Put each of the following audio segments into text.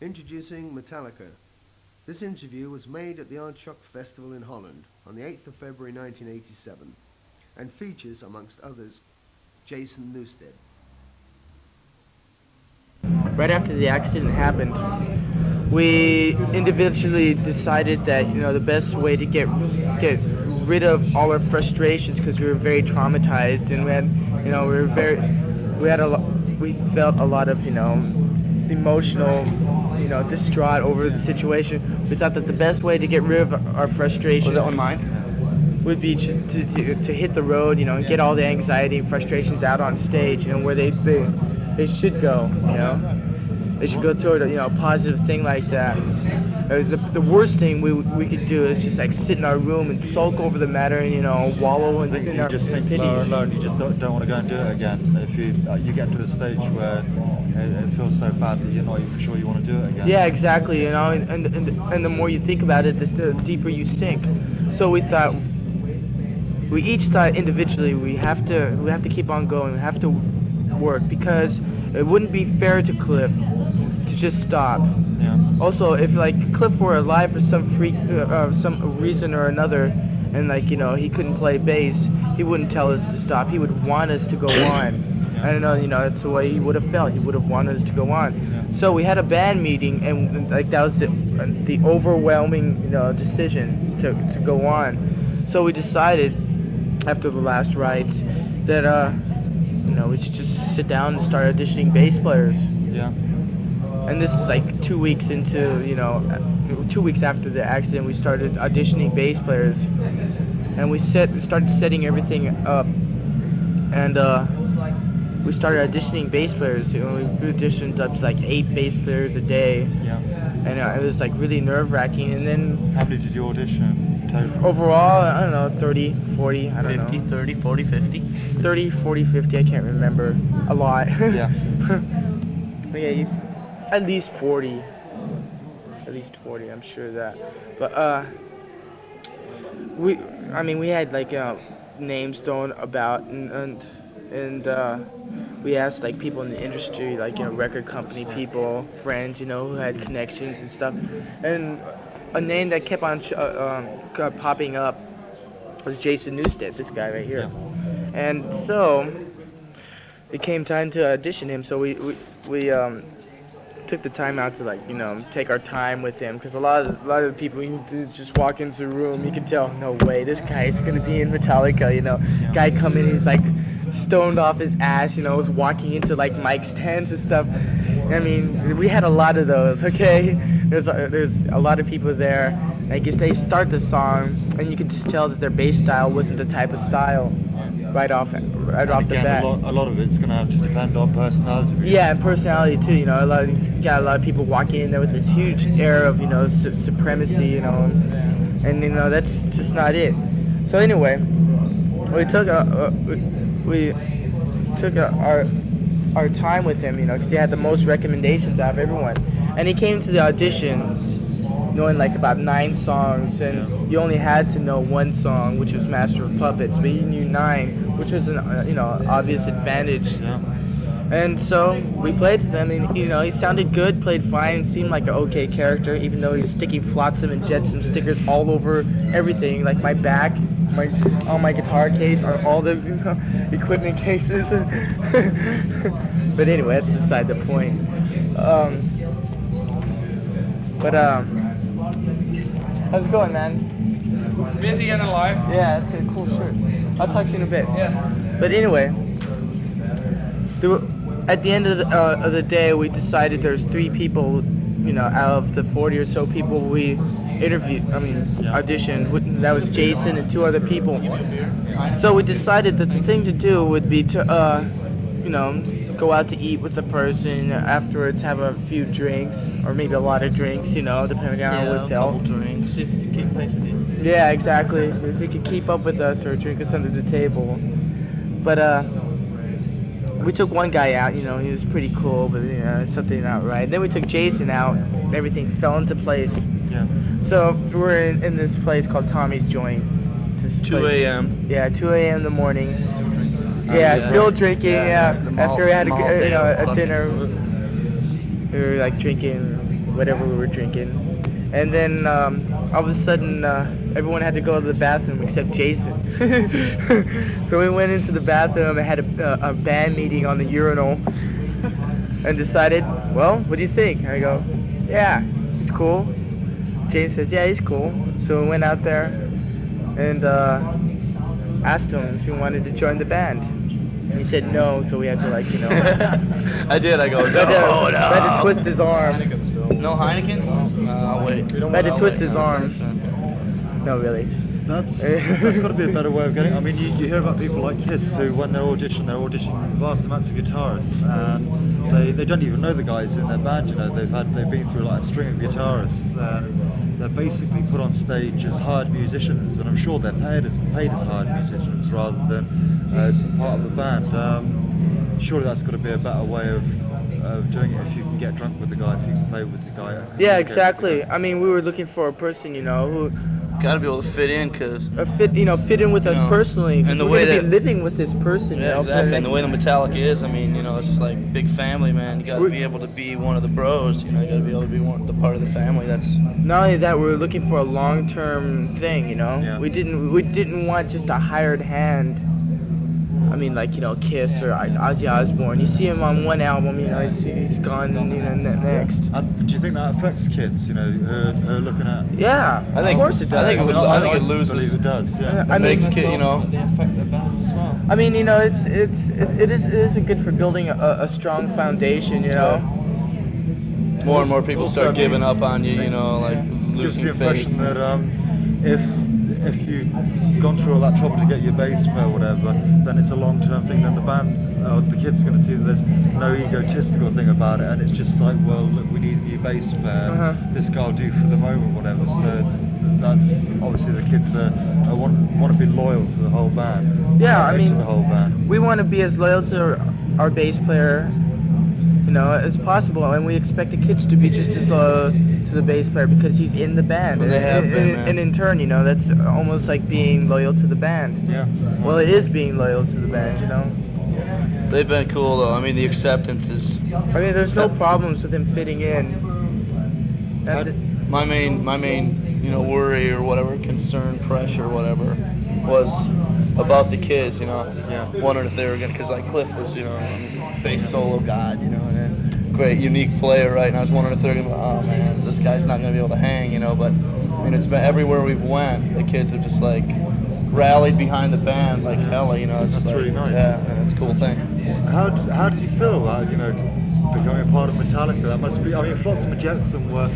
Introducing Metallica. This interview was made at the Aardshock Festival in Holland on the 8th of February 1987 and features, amongst others, Jason Newsted. Right after the accident happened, we individually decided that the best way to get rid of all our frustrations, because we were very traumatized and we felt a lot of emotional distraught over the situation. We thought that the best way to get rid of our frustrations Was that on mine? would be to hit the road, and get all the anxiety and frustrations out on stage, where they should go, They should go toward a positive thing like that. The worst thing we could do is just like sit in our room and sulk over the matter and wallow in our just think pity. lower and lower, and you just don't want to go and do it again. If you get to a stage where it feels so bad that you're not even sure you want to do it again. Yeah, exactly. And the more you think about it, the deeper you sink. So we each thought individually we have to keep on going. We have to work, because it wouldn't be fair to Cliff to just stop. Yeah. Also, if Cliff were alive for some reason or another, and he couldn't play bass, he wouldn't tell us to stop. He would want us to go on. Yeah. I don't know, that's the way he would have felt. He would have wanted us to go on. Yeah. So we had a band meeting, and that was the overwhelming decision to go on. So we decided after the last rites that we should just sit down and start auditioning bass players. Yeah. And this is 2 weeks into, 2 weeks after the accident, we started auditioning bass players. And we started setting everything up. And we started auditioning bass players. We auditioned up to 8 bass players a day. Yeah. And it was really nerve-wracking. And then How many did you audition total? overall, I don't know, 30, 40, I don't 50, know. 30, 40, 50. 30, 40, 50, I can't remember. A lot. Yeah. But yeah, at least 40. At least 40, I'm sure of that. But we had names thrown about, and we asked people in the industry, record company people, friends, who had connections and stuff. And a name that kept on popping up was Jason Newsted, this guy right here. Yeah. And so it came time to audition him. So we took the time out to take our time with him, because a lot of the people, you just walk into the room, you can tell, no way, this guy's gonna be in Metallica. Yeah. Guy come in, he's stoned off his ass, was walking into mic stands and stuff. I mean, we had a lot of those. Okay, there's a lot of people there. They start the song, and you can just tell that their bass style wasn't the type of style right off the bat. A lot of it's going to have to depend on personality. Really. Yeah, and personality too. You got a lot of people walking in there with this huge air of supremacy. And that's just not it. So anyway, we took our time with him, because he had the most recommendations out of everyone. And he came to the audition knowing about 9 songs, and you only had to know 1 song, which was Master of Puppets, but he knew 9, which was an obvious advantage. Yeah. And so we played for them, and he sounded good, played fine, seemed like an okay character, even though he was sticking Flotsam and Jetsam stickers all over everything, my back, on my guitar case, on all the equipment cases. But anyway, that's beside the point. How's it going, man? Busy and alive. Yeah, that's good. Cool shirt. I'll talk to you in a bit. Yeah. But anyway, at the end of the day, we decided there's 3 people, out of the 40 or so people we auditioned. That was Jason and 2 other people. So we decided that the thing to do would be to, go out to eat with the person, afterwards have a few drinks, or maybe a lot of drinks, depending on how we felt. Drinks if you keep pace with you. Yeah, exactly. If he could keep up with us or drink us under the table. But we took one guy out, he was pretty cool, but something not right. Then we took Jason out, everything fell into place. Yeah. So we're in this place called Tommy's Joint. 2 a.m. Yeah, 2 a.m. in the morning. Yeah, still drinking. yeah, After we had a dinner, we were drinking whatever we were drinking. And then all of a sudden, everyone had to go to the bathroom except Jason. So we went into the bathroom and had a band meeting on the urinal and decided, well, what do you think? I go, yeah, he's cool. James says, yeah, he's cool. So we went out there and asked him if he wanted to join the band. And he said no, so we had to, like, you know. I did. I go, We had to twist his arm. No Heineken? I'll wait. I had to twist his arm. No, really. That's got to be a better way of getting. I mean, you hear about people like Kiss who, when they're auditioning vast amounts of guitarists, and they don't even know the guys in their band. You know, they've been through like a string of guitarists, and they're basically put on stage as hired musicians, and I'm sure they're paid as hired musicians rather than as part of the band. Surely that's got to be a better way of doing it if you can get drunk with the guy, if you can play with the guy. Yeah, exactly. I mean, we were looking for a person, you know, who Gotta be able to fit in, cause fit in with us personally. and the we're way gonna that be living with this person, you know. exactly, and the way the Metallica is, I mean, you know, it's just like big family, man. You gotta be able to be one of the bros, you know. You gotta be able to be the part of the family. That's not only that, we're looking for a long-term thing, you know. Yeah. We didn't want just a hired hand. I mean, like, you know, Kiss or Ozzy Osbourne. You see him on one album, you know, he's gone, and you know, next. Do you think that affects kids? You know, who are looking at? Yeah, I think, of course it does. I think it loses. believe it does. Yeah. I It mean, makes kid, you know. They affect their band as well. I mean, you know, it isn't good for building a strong foundation, you know. More and more people start giving up on you, you know, like Gives losing the faith. impression that if you've gone through all that trouble to get your bass player or whatever, then it's a long-term thing. Then the kids are going to see that there's no egotistical thing about it, and it's just like, well, look, we need a new bass player. This guy will do for the moment, whatever. So that's obviously the kids want to be loyal to the whole band. Yeah, I mean, to the whole band. we want to be as loyal to our bass player, you know, as possible, and we expect the kids to be just as loyal to the bass player because he's in the band. Well, they have been, man. And in turn, you know, that's almost like being loyal to the band. Yeah. Well, it is being loyal to the band, you know. They've been cool though. I mean, the acceptance is. I mean, there's no problems with him fitting in. And My main, you know, worry or whatever, concern, pressure, whatever, was about the kids, you know. Yeah. Wondering if they were gonna, cause like Cliff was, you know, bass solo god, you know, and a great, unique player, right? And I was wondering if they're gonna be like, oh man, this guy's not gonna be able to hang, you know. But I mean, it's been everywhere we've went, the kids have just like rallied behind the band like hella, you know. It's That's like, really nice. Yeah, and it's a cool thing. How did you feel about, you know, becoming a part of Metallica? That must be. I mean, Flotsam and Jetsam were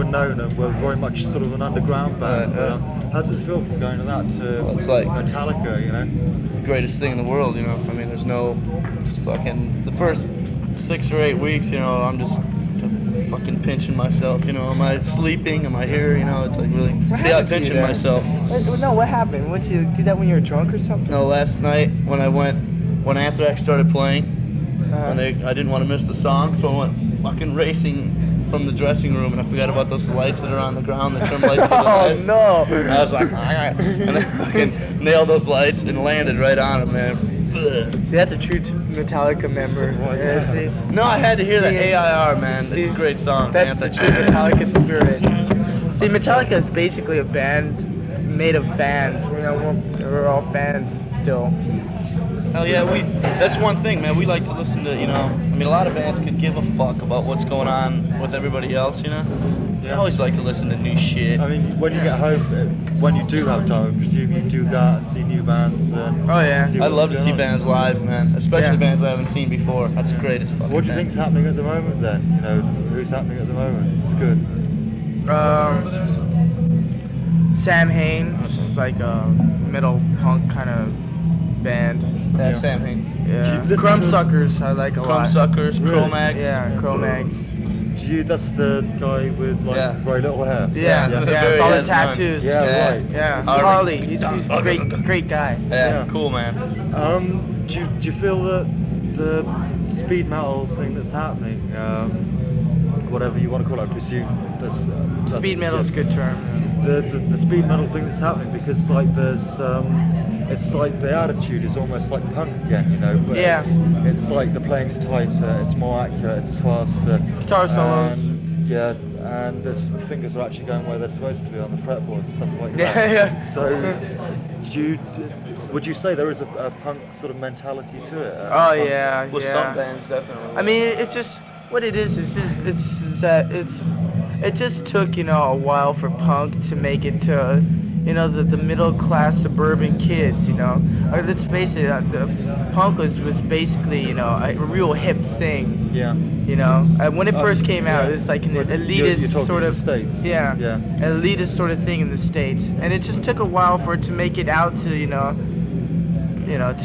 known and were very much sort of an underground band. How does it feel from going to that to Well, it's like Metallica? You know, greatest thing in the world, you know. I mean, there's no, just fucking, the first 6 or 8 weeks, you know, I'm just fucking pinching myself, you know. Am I sleeping? Am I here? You know, it's like really, pinching myself. no, what happened? Would you do that when you were drunk or something? No, last night when Anthrax started playing, and I didn't want to miss the song, so I went fucking racing from the dressing room, and I forgot about those lights that are on the ground, the trim lights. Oh no! And I was like, and I fucking nailed those lights and landed right on them, man. See, that's a true Metallica member. Yeah, see? No, I had to hear the AIR, man. It's a great song. That's the true Metallica spirit. See, Metallica is basically a band made of fans. You know, we're all fans still. Hell yeah, that's one thing, man. We like to listen to, you know, I mean, a lot of bands could give a fuck about what's going on with everybody else, you know? I always like to listen to new shit. I mean, when you get home, when you do have time, I presume you do go out and see new bands. Oh yeah. I love to see bands live, man. Especially bands I haven't seen before. That's the greatest fucking What do you thing. think's happening at the moment then? You know, who's happening at the moment? It's good. Sam Hain, which is like a metal punk kind of band. Yeah, Yeah. Sam Hain. Yeah. listen Crumb to- Suckers, I like a lot. Crumbsuckers, Really? Chromax. Yeah, Chromax. That's the guy with like Yeah. very little hair. Yeah, Yeah. with all the Yeah, tattoos. Yeah, right. Yeah, Harley. Harley. He's a great guy. Yeah, Yeah. cool, man. Do you feel that the speed metal thing that's happening, whatever you want to call it, I presume that's Speed metal is a good term. the speed metal thing that's happening, because like there's it's like the attitude is almost like punk again, you know. But Yeah. It's like the playing's tighter, it's more accurate, it's faster. Guitar solos. Yeah, and the fingers are actually going where they're supposed to be on the fretboard, stuff like Yeah, that. yeah. So, would you say there is a punk sort of mentality to it? Oh yeah, With yeah. some bands, definitely. I mean, it's just what it is. It's that it just took a while for punk to make it to the middle class suburban kids. Or let's face it, the punk was basically a real hip thing. Yeah. When it first came out, it was like an elitist You're talking sort of States. yeah, Yeah. an elitist sort of thing in the States, and it just took a while for it to make it out to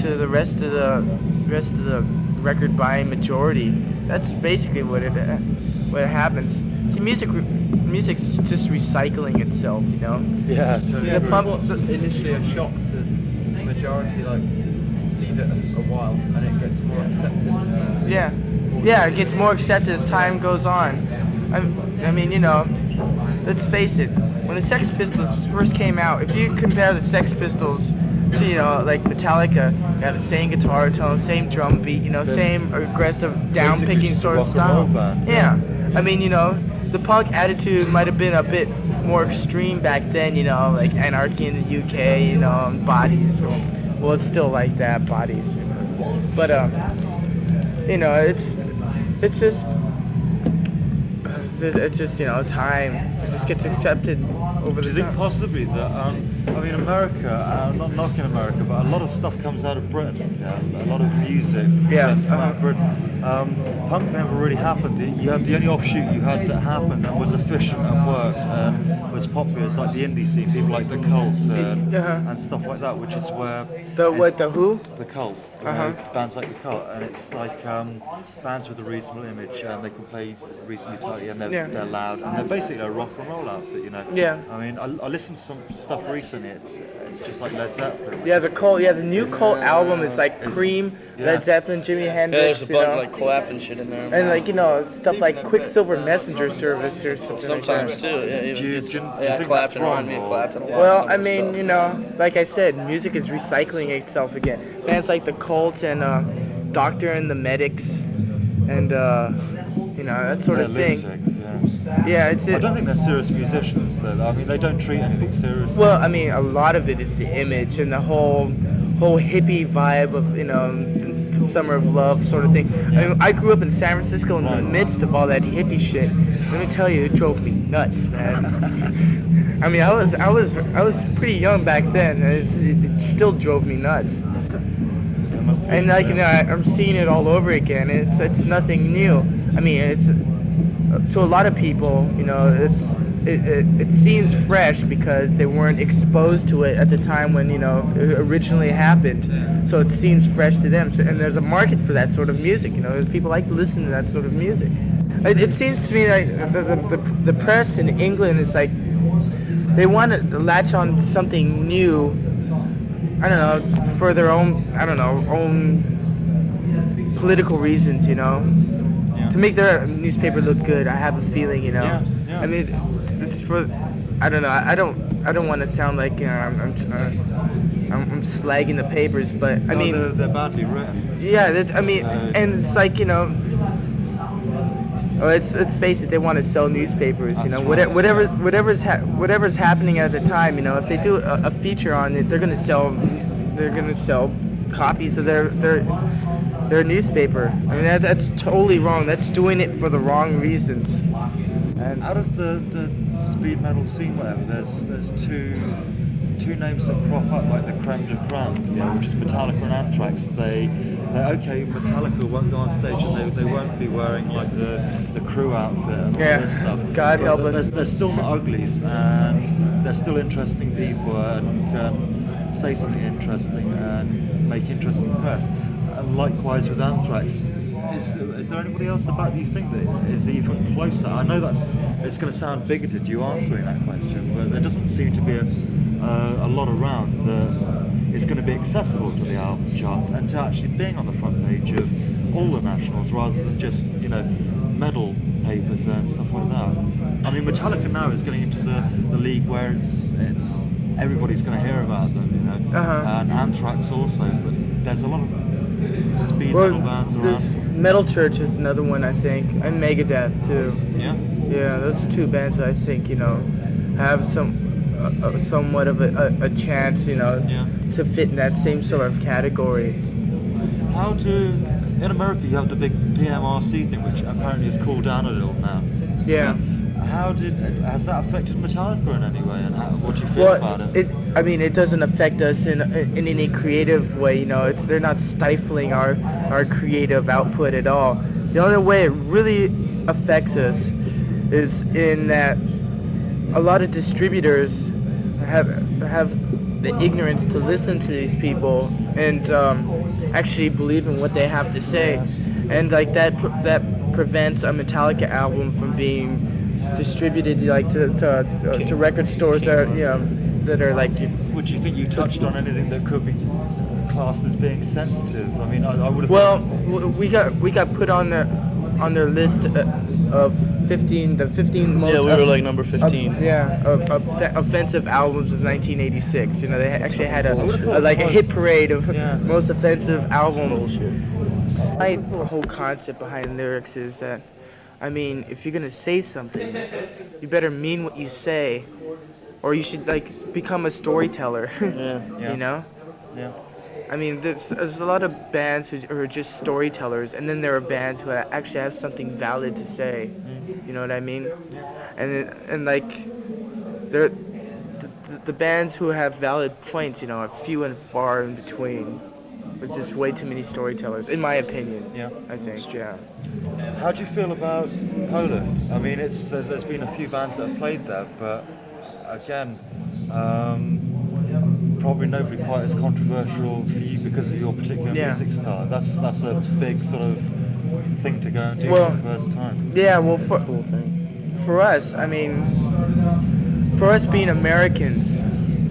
to the rest of the record buying majority. That's basically what happens. See, music's just recycling itself, Yeah. The punk, initially a shock to the majority, like leave it a while and it gets more accepted. Yeah, it gets more accepted as time goes on. I mean, let's face it. When the Sex Pistols first came out, if you compare the Sex Pistols to, like Metallica, got the same guitar tone, same drum beat, same aggressive down-picking sort of style. Yeah. I mean, the punk attitude might have been a bit more extreme back then, like Anarchy in the UK, Bodies. Well, it's still like that, Bodies. But, it's just time. It just gets accepted over Do the you think time. possibly that, America, not knocking America, but a lot of stuff comes out of Britain, a lot of music comes out of Britain. Punk never really happened. You had the only offshoot you had that happened and was efficient and worked and was popular. It's like the indie scene, people like the Cult and stuff like that, which is where... The Who? The Cult, bands like the Cult, and it's like bands with a reasonable image, and they can play reasonably tightly, and they're loud, and they're basically a rock and roll outfit, Yeah. I mean, I listened to some stuff recently. It's just like Led Zeppelin. Yeah, the Cult. Yeah, the new Cult album is like Cream, Led Zeppelin, Jimi Hendrix. there's a bunch of like clapping shit in there. and like stuff like Quicksilver Messenger Service or something Sometimes like that. too. Yeah, Do you even think Clapton that's on me, wrong, Clapton a lot. Well, some I of the mean, stuff. like I said, music is recycling itself again. Bands like the Cult and Doctor and the Medics, and that sort of thing. Lunatics, Yeah, it's I don't think they're serious musicians, though. I mean, they don't treat anything seriously. Well, I mean, a lot of it is the image and the whole hippie vibe of the Summer of Love sort of thing. I mean, I grew up in San Francisco in the midst of all that hippie shit. Let me tell you, it drove me nuts, man. I mean, I was pretty young back then. It still drove me nuts. And like I'm seeing it all over again. It's nothing new. I mean, it's to a lot of people, it seems fresh because they weren't exposed to it at the time when it originally happened. So it seems fresh to them. So, and there's a market for that sort of music. People like to listen to that sort of music. It seems to me like the press in England is like they want to latch on to something new. I don't know, for their own political reasons, to make their newspaper look good. I have a feeling, Yeah. I mean, it's for, I don't know. I don't want to sound like I'm slagging the papers, but I mean, they're badly written. yeah. And it's like let's face it. They want to sell newspapers. Whatever's happening at the time. If they do a feature on it, they're gonna sell copies of their newspaper. I mean, that's totally wrong. That's doing it for the wrong reasons. And Out of the speed metal scene, whatever, there's two names that crop up like the creme de creme, which is Metallica and Anthrax. Metallica won't go on stage and they won't be wearing like the crew outfit and all this stuff. God help But us. They're still not uglies, and they're still interesting people and can say something interesting and make interesting press. And likewise with Anthrax. Is there anybody else about you think that is even closer? I know it's going to sound bigoted, you answering that question, but there doesn't seem to be a lot around that is going to be accessible to the album charts and to actually being on the front page of all the nationals rather than just medal papers and stuff like that. I mean, Metallica now is getting into the league where it's everybody's going to hear about them, and Anthrax also, but there's a lot of speed metal bands around. Metal Church is another one, I think, and Megadeth too. Yeah. Yeah, those are two bands that I think, have somewhat of a chance, Yeah. to fit in that same sort of category. In America you have the big PMRC thing, which apparently has cooled down a little now. Yeah. Has that affected Metallica in any way, and what do you feel about it? It doesn't affect us in any creative way, they're not stifling our creative output at all. The only way it really affects us is in that a lot of distributors have the ignorance to listen to these people and actually believe in what they have to say, and like that prevents a Metallica album from being distributed like to record stores that are like. Would you think you touched on anything that could be classed as being sensitive? I mean, I would have. Well, we got put on their list of the 15 most. Yeah, we were like number 15. Offensive albums of 1986. They actually had a hit parade of most offensive albums. My whole concept behind lyrics is that, I mean, if you're gonna say something, you better mean what you say, or you should become a storyteller. Yeah. Yeah. I mean, there's a lot of bands who are just storytellers, and then there are bands who actually have something valid to say. You know what I mean? And the bands who have valid points, are few and far in between. There's just way too many storytellers, in my opinion. Yeah. I think, yeah. How do you feel about Poland? I mean, there's been a few bands that have played there, but again, probably nobody quite as controversial for you because of your particular music style. That's a big sort of thing to go and do for the first time. Yeah, well, for us, I mean, for us being Americans,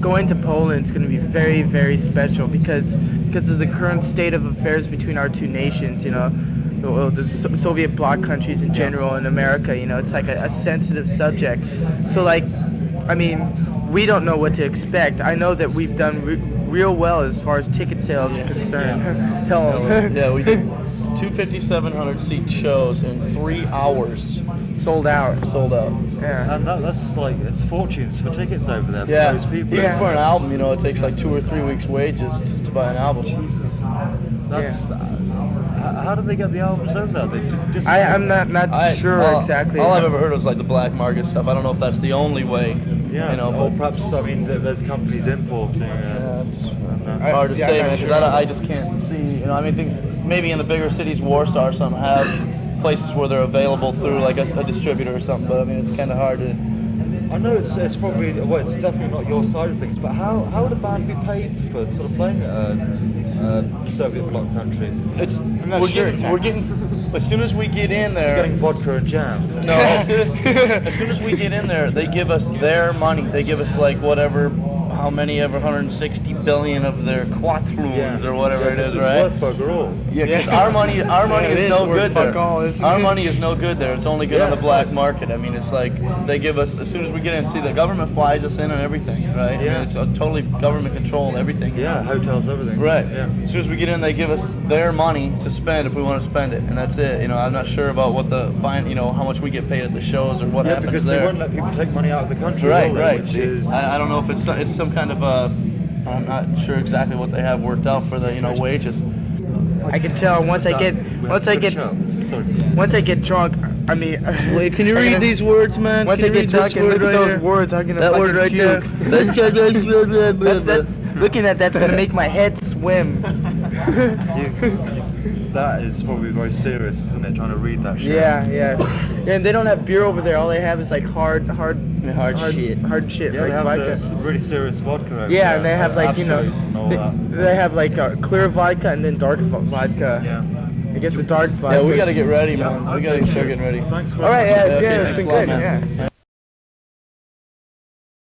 going to Poland is going to be very, very special because of the current state of affairs between our two nations. The Soviet bloc countries in general and America. It's like a sensitive subject. So I mean, we don't know what to expect. I know that we've done real well as far as ticket sales are concerned. Tell them. Yeah, we did 2 5,700 seat shows in 3 hours. Sold out. Yeah. And that's it's fortunes for tickets over there for those people. Even for an album, it takes like 2 or 3 weeks' wages just to buy an album. How do they get the albums over there? They I'm not sure exactly. All I've ever heard was like the black market stuff. I don't know if that's the only way. Yeah, or perhaps, I mean, there's companies importing. Hard to say, man, because I just can't see. I mean, maybe in the bigger cities, Warsaw or something, have places where they're available through like a distributor or something. But I mean, it's kind of hard to. I know it's probably, well, it's definitely not your side of things, but how would a band be paid for sort of playing at Soviet bloc countries? We're getting, as soon as we get in there. You're getting vodka and jam. No, as soon as we get in there, they give us their money. They give us like whatever, how many ever 160 billion of their quatroons or whatever it is, right? It's worth bugger all. Yeah, because our money is no good there. Our money is no good there. It's only good on the black market. I mean, it's like they give us, as soon as we get in, see, the government flies us in and everything, right? Yeah. I mean, it's a totally government controlled everything. Yeah, hotels, everything. Right. Yeah. As soon as we get in, they give us their money to spend if we want to spend it, and that's it. I'm not sure about what the fine, how much we get paid at the shows or what happens because there. they won't let people take money out of the country. Right. Which is... I don't know if it's some kind of I'm not sure exactly what they have worked out for the wages. I can tell once I get drunk. I mean, wait, can you read these words, man? Once I get drunk and look at those words, I'm gonna that word right there. Looking at that's gonna make my head swim. That is probably very serious, isn't it? Trying to read that shit. Yeah, and they don't have beer over there. All they have is like hard shit. Yeah, like they have vodka. really serious vodka over there. Yeah, and they have like they have like clear vodka and then dark vodka. Yeah. I guess the dark vodka. Yeah, we gotta get ready, man. We gotta start getting ready. Thanks for all right, okay, it's been thanks a good. lot, man. Yeah.